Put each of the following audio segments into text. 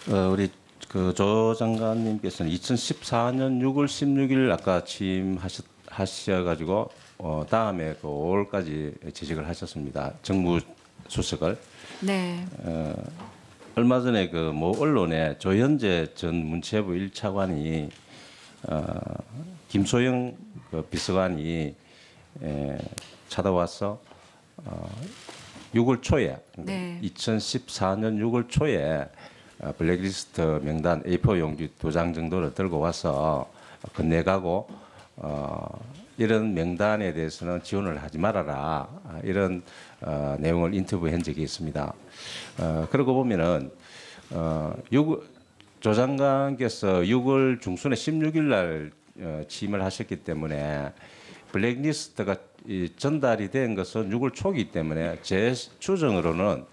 우리 그 조 장관님께서는 2014년 6월 16일 아까 취임하셔가지고 다음에 그 5월까지 재직을 하셨습니다. 정무수석을. 네. 얼마 전에 그 모 언론에 조현재 전 문체부 1차관이 김소영 그 비서관이 찾아와서 6월 초에 네. 2014년 6월 초에 블랙리스트 명단 A4 용지 2장 정도를 들고 와서 건네가고 이런 명단에 대해서는 지원을 하지 말아라 이런 내용을 인터뷰한 적이 있습니다. 그러고 보면은 조 장관께서 6월 중순에 16일 날 취임을 하셨기 때문에 블랙리스트가 전달이 된 것은 6월 초이기 때문에 제 추정으로는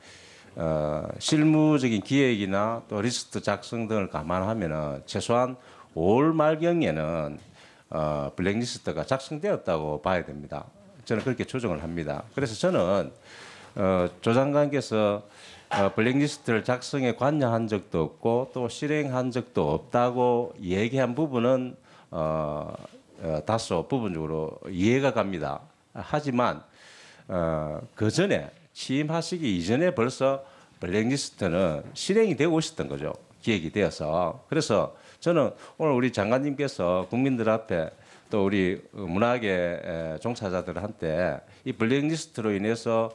실무적인 기획이나 또 리스트 작성 등을 감안하면은 최소한 5월 말경에는 블랙리스트가 작성되었다고 봐야 됩니다. 저는 그렇게 추정을 합니다. 그래서 저는 조 장관께서 블랙리스트를 작성에 관여한 적도 없고 또 실행한 적도 없다고 얘기한 부분은 다소 부분적으로 이해가 갑니다. 하지만 그 전에 취임하시기 이전에 벌써 블랙리스트는 실행이 되고 있었던 거죠. 기획이 되어서. 그래서 저는 오늘 우리 장관님께서 국민들 앞에 또 우리 문화계 종사자들한테 이 블랙리스트로 인해서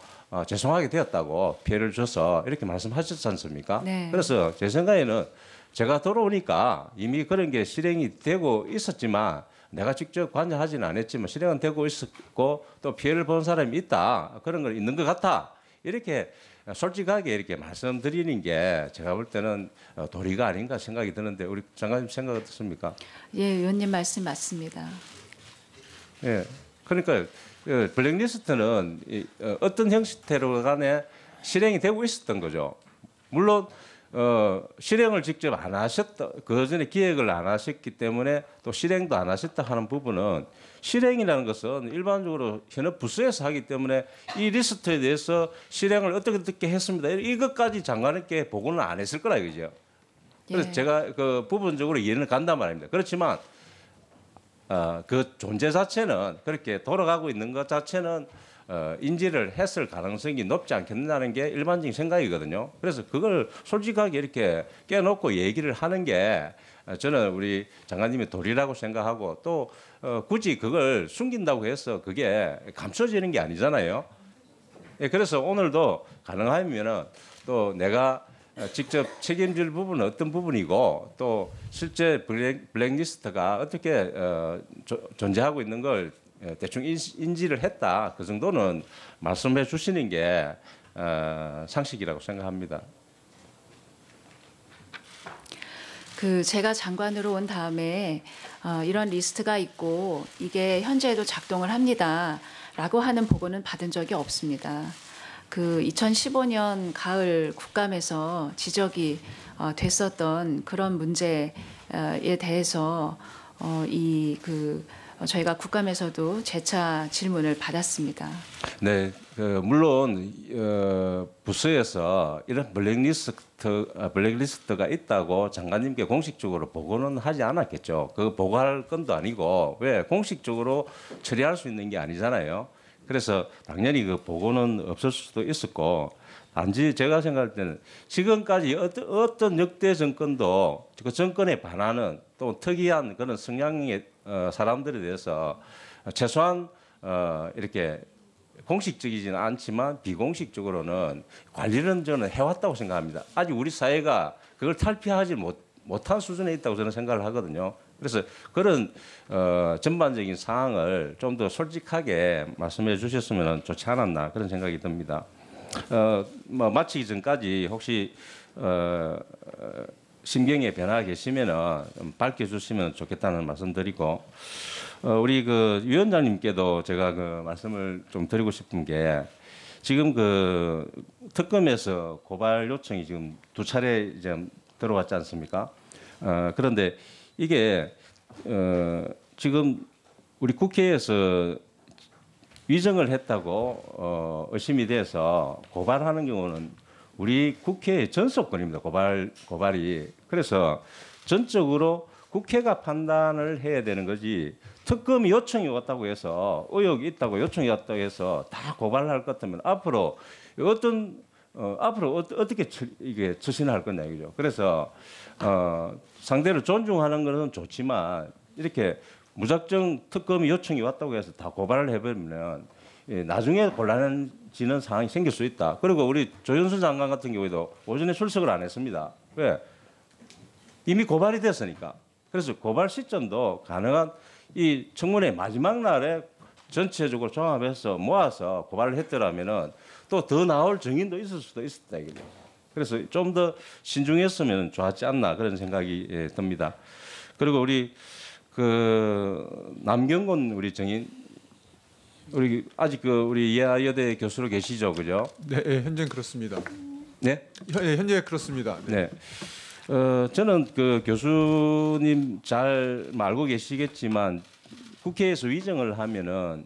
죄송하게 되었다고 피해를 줘서 이렇게 말씀하셨지 않습니까? 네. 그래서 제 생각에는 제가 돌아오니까 이미 그런 게 실행이 되고 있었지만 내가 직접 관여하지는 않았지만 실행은 되고 있었고 또 피해를 본 사람이 있다. 그런 걸 있는 것 같아. 이렇게 솔직하게 이렇게 말씀드리는 게 제가 볼 때는 도리가 아닌가 생각이 드는데 우리 장관님 생각 어떻습니까? 예, 의원님 말씀 맞습니다. 예. 그러니까 블랙리스트는 어떤 형태로 간에 실행이 되고 있었던 거죠. 물론 실행을 직접 안 하셨다, 그 전에 기획을 안 하셨기 때문에 또 실행도 안 하셨다 하는 부분은 실행이라는 것은 일반적으로 현업 부서에서 하기 때문에 이 리스트에 대해서 실행을 어떻게 했습니다. 이것까지 장관님께 보고는 안 했을 거라 이거죠. 그래서 예. 제가 그 부분적으로 이해는 간단 말입니다. 그렇지만 그 존재 자체는 그렇게 돌아가고 있는 것 자체는 인지를 했을 가능성이 높지 않겠느냐는 게 일반적인 생각이거든요. 그래서 그걸 솔직하게 이렇게 깨놓고 얘기를 하는 게 저는 우리 장관님의 도리라고 생각하고 또 굳이 그걸 숨긴다고 해서 그게 감춰지는 게 아니잖아요. 예, 그래서 오늘도 가능하면은 또 내가 직접 책임질 부분은 어떤 부분이고 또 실제 블랙리스트가 어떻게 존재하고 있는 걸 대충 인지를 했다. 그 정도는 말씀해 주시는 게 상식이라고 생각합니다. 제가 장관으로 온 다음에 이런 리스트가 있고 이게 현재에도 작동을 합니다라고 하는 보고는 받은 적이 없습니다. 2015년 가을 국감에서 지적이 됐었던 그런 문제에 대해서 저희가 국감에서도 재차 질문을 받았습니다. 네, 물론 부서에서 이런 블랙리스트가 있다고 장관님께 공식적으로 보고는 하지 않았겠죠. 그 보고할 건도 아니고 왜 공식적으로 처리할 수 있는 게 아니잖아요. 그래서 당연히 그 보고는 없을 수도 있었고 단지 제가 생각할 때는 지금까지 어떤 역대 정권도 그 정권에 반하는 또 특이한 그런 성향의 사람들에 대해서 최소한 이렇게 공식적이지는 않지만 비공식적으로는 관리는 저는 해왔다고 생각합니다. 아직 우리 사회가 그걸 탈피하지 못한 수준에 있다고 저는 생각을 하거든요. 그래서 그런 전반적인 상황을 좀 더 솔직하게 말씀해 주셨으면 좋지 않았나 그런 생각이 듭니다. 마치기 전까지 혹시 심경의 변화가 계시면은 좀 밝혀주시면 좋겠다는 말씀드리고 우리 그 위원장님께도 제가 그 말씀을 좀 드리고 싶은 게 지금 그 특검에서 고발 요청이 지금 2차례 이제 들어왔지 않습니까? 그런데 이게 지금 우리 국회에서 위정을 했다고 의심이 돼서 고발하는 경우는 우리 국회의 전속권입니다. 고발이. 그래서 전적으로 국회가 판단을 해야 되는 거지. 특검이 요청이 왔다고 해서 의혹이 있다고 요청이 왔다고 해서 다 고발할 것 같으면 앞으로 어떻게 이게 처신할 거냐 이거죠. 그래서 상대를 존중하는 것은 좋지만 이렇게 무작정 특검이 요청이 왔다고 해서 다 고발을 해버리면 나중에 곤란해지는 상황이 생길 수 있다. 그리고 우리 조윤선 장관 같은 경우에도 오전에 출석을 안 했습니다. 왜? 이미 고발이 됐으니까. 그래서 고발 시점도 가능한 이 청문회 마지막 날에 전체적으로 종합해서 모아서 고발을 했더라면은 또 더 나올 증인도 있을 수도 있었다 이거죠. 그래서 좀 더 신중했으면 좋았지 않나 그런 생각이 듭니다. 그리고 우리 그 남경곤 우리 증인 우리 아직 우리 예하여대 교수로 계시죠, 그죠? 네, 예, 현재 그렇습니다. 네. 예, 현재 그렇습니다. 네. 저는 그 교수님 잘 알고 계시겠지만 국회에서 위정을 하면은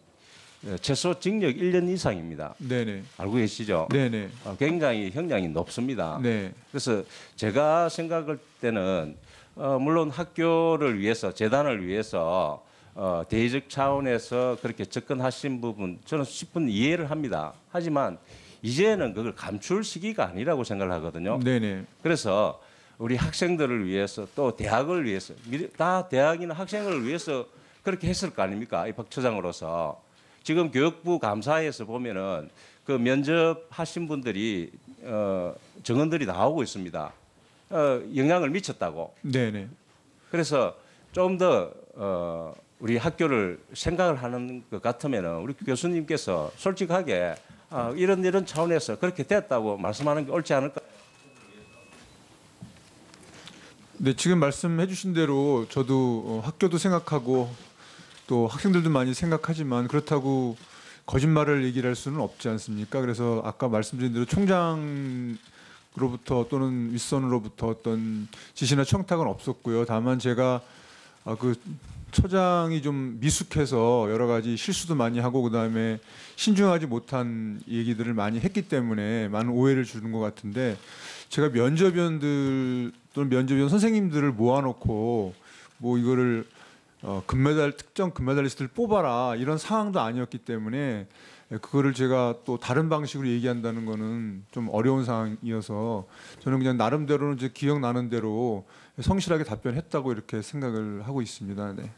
최소 징역 1년 이상입니다. 네네. 알고 계시죠? 네네. 굉장히 형량이 높습니다. 네. 그래서 제가 생각할 때는 물론 학교를 위해서 재단을 위해서 대의적 차원에서 그렇게 접근하신 부분 저는 10분 이해를 합니다. 하지만 이제는 그걸 감출 시기가 아니라고 생각을 하거든요. 네네. 그래서 우리 학생들을 위해서 또 대학을 위해서 다 대학이나 학생을 위해서 그렇게 했을 거 아닙니까? 이 박 처장으로서 지금 교육부 감사에서 보면은 그 면접하신 분들이 증언들이 나오고 있습니다. 영향을 미쳤다고. 네네. 그래서 좀 더 우리 학교를 생각을 하는 것 같으면은 우리 교수님께서 솔직하게 이런 차원에서 그렇게 됐다고 말씀하는 게 옳지 않을까? 네, 지금 말씀해주신 대로 저도 학교도 생각하고 또 학생들도 많이 생각하지만 그렇다고 거짓말을 얘기를 할 수는 없지 않습니까? 그래서 아까 말씀드린 대로 총장으로부터 또는 윗선으로부터 어떤 지시나 청탁은 없었고요. 다만 제가 그 처장이 좀 미숙해서 여러 가지 실수도 많이 하고 그다음에 신중하지 못한 얘기들을 많이 했기 때문에 많은 오해를 주는 것 같은데 제가 면접위원들 또는 면접위원 선생님들을 모아놓고 뭐 이거를 특정 금메달리스트를 뽑아라 이런 상황도 아니었기 때문에 그거를 제가 또 다른 방식으로 얘기한다는 거는 좀 어려운 상황이어서 저는 그냥 나름대로는 이제 기억나는 대로 성실하게 답변했다고 이렇게 생각을 하고 있습니다. 네.